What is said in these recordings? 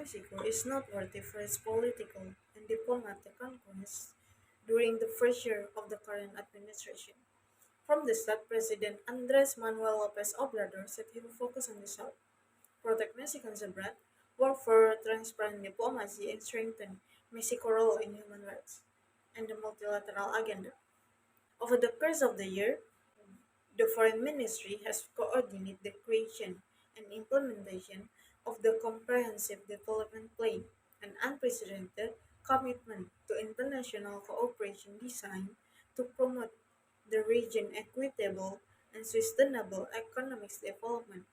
Mexico is noteworthy for its political and diplomatic conquests during the first year of the current administration. From the start, President Andres Manuel Lopez Obrador said he would focus on the South, protect Mexicans abroad, work for transparent diplomacy, and strengthen Mexico's role in human rights and the multilateral agenda. Over the course of the year, the Foreign Ministry has coordinated the creation and implementation of the Comprehensive Development Plan, an unprecedented commitment to international cooperation designed to promote the region's equitable and sustainable economic development.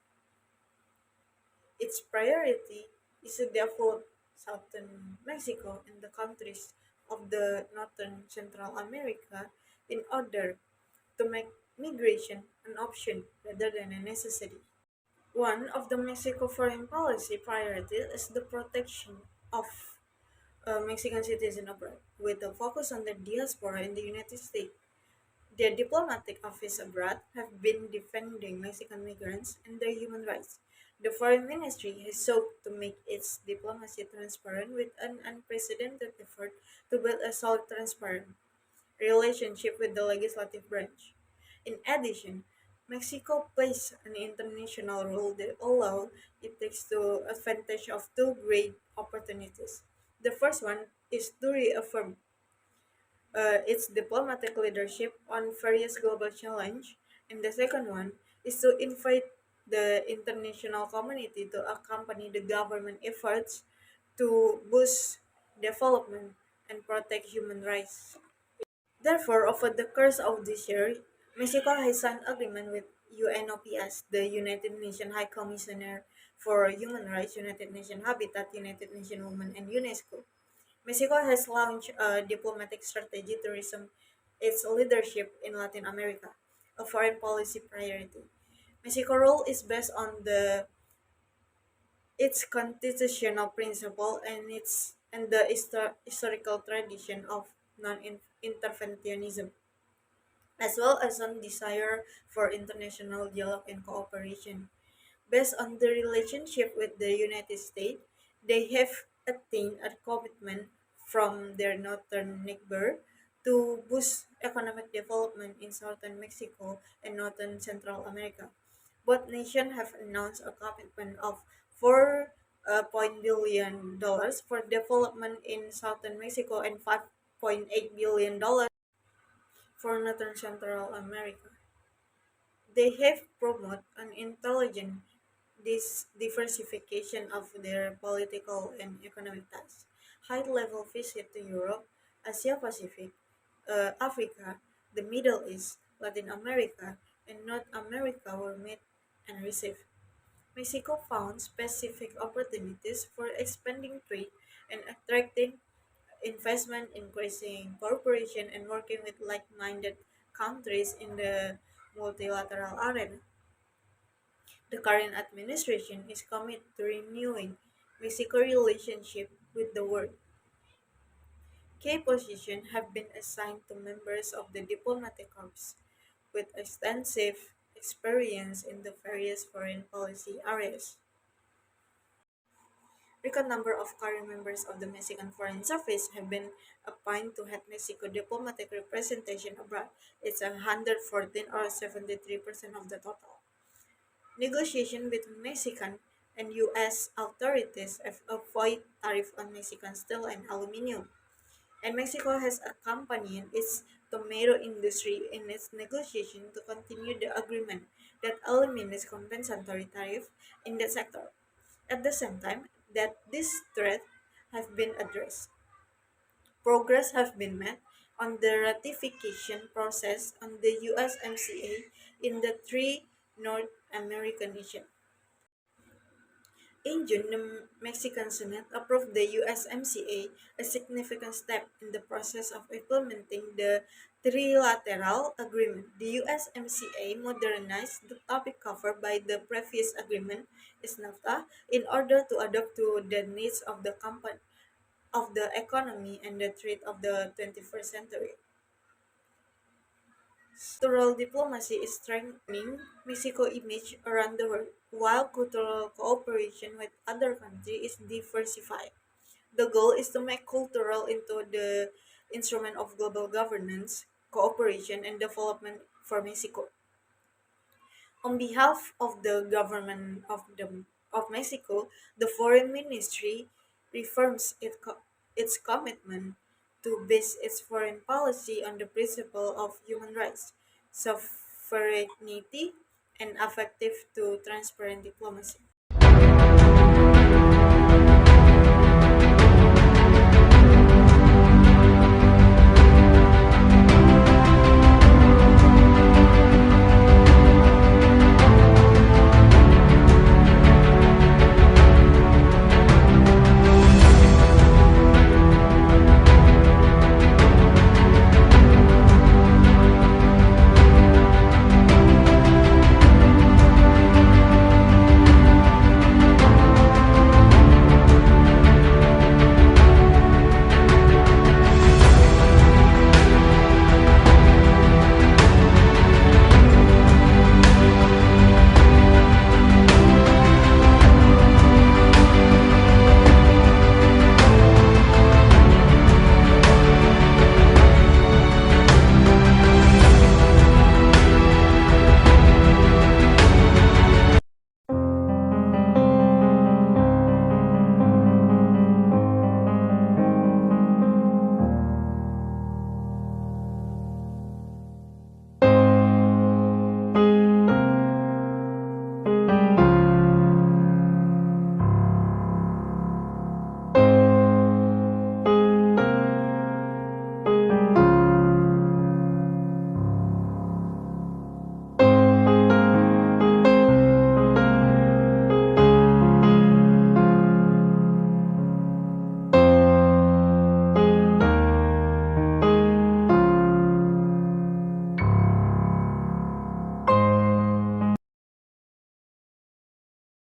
Its priority is to develop southern Mexico and the countries of the northern Central America in order to make migration an option rather than a necessity. One of the Mexico foreign policy priorities is the protection of Mexican citizens abroad, with a focus on the diaspora in the United States. The diplomatic office abroad have been defending Mexican migrants and their human rights. The foreign ministry has sought to make its diplomacy transparent with an unprecedented effort to build a solid, transparent relationship with the legislative branch. In addition, Mexico plays an international role that allow it takes to advantage of two great opportunities. The first one is to reaffirm its diplomatic leadership on various global challenges, and the second one is to invite the international community to accompany the government efforts to boost development and protect human rights. Therefore, over the course of this year, Mexico has signed agreement with UNOPS, the United Nations High Commissioner for Human Rights, United Nations Habitat, United Nations Women, and UNESCO. Mexico has launched a diplomatic strategy to resume its leadership in Latin America, a foreign policy priority. Mexico's role is based on its constitutional principle and the historical tradition of non-interventionism, as well as on desire for international dialogue and cooperation. Based on the relationship with the United States, they have attained a commitment from their northern neighbor to boost economic development in southern Mexico and northern Central America. Both nations have announced a commitment of 4 billion dollars for development in southern Mexico and 5.8 billion dollars for northern Central America. They have promoted an intelligent diversification of their political and economic ties. High-level visit to Europe, Asia Pacific, Africa, the Middle East, Latin America, and North America were met and received. Mexico found specific opportunities for expanding trade and attracting investment, increasing cooperation, and working with like-minded countries in the multilateral arena. The current administration is committed to renewing Mexico's relationship with the world. Key positions have been assigned to members of the diplomatic corps with extensive experience in the various foreign policy areas. Record number of current members of the Mexican Foreign Service have been appointed to head Mexico diplomatic representation abroad. It's 114 or 73% of the total. Negotiation between Mexican and U.S. authorities have avoided tariff on Mexican steel and aluminum, and Mexico has accompanied its tomato industry in its negotiation to continue the agreement that eliminates compensatory tariff in the sector. At the same time that this threat have been addressed, progress have been made on the ratification process on the USMCA in the three North American nations. In June, the Mexican Senate approved the USMCA, a significant step in the process of implementing the trilateral agreement. The USMCA modernized the topic covered by the previous agreement, NAFTA, in order to adapt to the needs of the company, of the economy, and the trade of the 21st century. Cultural diplomacy is strengthening Mexico's image around the world, while cultural cooperation with other countries is diversified. The goal is to make cultural into the instrument of global governance, cooperation, and development for Mexico. On behalf of the government of Mexico, the Foreign Ministry reaffirms its commitment to base its foreign policy on the principle of human rights, sovereignty, and effective to transparent diplomacy.